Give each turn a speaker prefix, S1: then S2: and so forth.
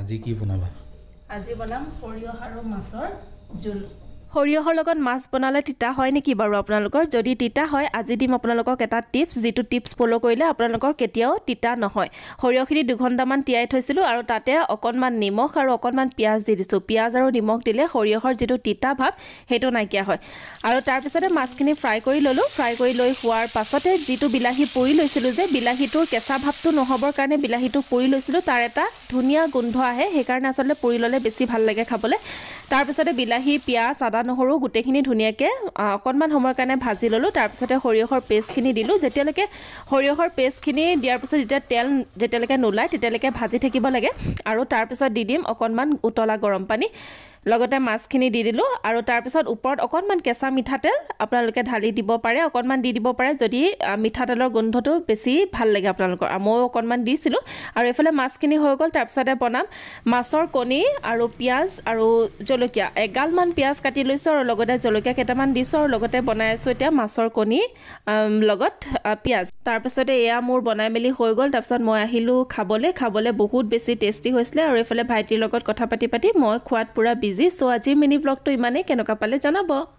S1: আজি কি বনাবা
S2: আজি বনাম সৰিয়হ আৰু মাছৰ জোল
S3: সৰিয়হৰ লগত মাছ বনালে তিতা হয় নেকি বাৰু আপোনালোকৰ যদি তিতা হয় আজি দিম আপোনালোকক এটা টিপছ যেটো টিপছ ফলো কৰিলে আপোনালোকৰ কেতিয়াও তিতা নহয় সৰিয়হখিনি 2 ঘণ্টামান তিয়াই থৈছিলো আৰু তাতে অকনমান নিমখ আৰু অকনমান পিয়াজ দি দিছো পিয়াজ আৰু নিমখ দিলে সৰিয়হৰ যেটো তিতা ভাব হেটো নাইকিয়া হয় আৰু তাৰ পিছতে মাছখিনি ফ্ৰাই কৰি ললো ফ্ৰাই কৰি লৈ হোৱাৰ পাছতে যেটো বিলাহী পুৰি লৈছিলো যে বিলাহীটোৰ কেঁচা ভাবটো নহবৰ কাৰণে বিলাহীটো পুৰি লৈছিলো তাৰ এটা ধুনিয়া গোন্ধ আহে সেই কাৰণে আসলে পুৰি ললে বেছি ভাল লাগে খাবলে তাৰ পিছতে বিলাহী পিয়াজ আদা নহৰু গুটেখিনি ধুনিয়াকে অকনমান সময়ৰ কাৰণে ভাজি ললো তাৰ পিছতে সৰিয়হৰ পেষ্টখিনি দিলো যেতিয়ালৈকে সৰিয়হৰ পেষ্টখিনি দিয়াৰ পিছত যেতিয়া তেল যেতিয়ালৈকে নোলাই তেতিয়ালৈকে ভাজি থাকিব লাগে আৰু তাৰ পিছত দি দিম অকনমান উতলা গৰম পানী লগতে মাছখিনি দি দিলো আৰু তাৰ পিছত ওপৰত অকনমান কেঁচা মিঠাতেল আপোনালোকে ঢালি দিব পাৰে অকনমান দি দিব পাৰে যদি মিঠাতেলৰ গোন্ধটো বেছি ভাল লাগে আপোনালোকৰ মই অকনমান দিছিলো আৰু এফালে মাছখিনি হৈ গল তাৰ পিছতে বনাম মাছৰ কণী আৰু পিয়াজ আৰু জলকীয়া এগালমান পিয়াজ কাটি লৈছো আৰু লগতে জলকীয়া কেইটামান দিছো আৰু লগতে বনাই আছো এতিয়া মাছৰ কণী লগত পিয়াজ তাৰ পিছতে এয়া মোৰ বনাই মেলি হৈ গল তাৰ পিছত মই আহিলো খাবলে বহুত বেছি টেষ্টি হৈছিলে আৰু এফালে ভাইটিৰ লগত কথা পাতি মই খোৱাত পুৰা বিজি সো আজিৰ মিনি ব্লগটো ইমানেই কেনেকুৱা পালে জনাব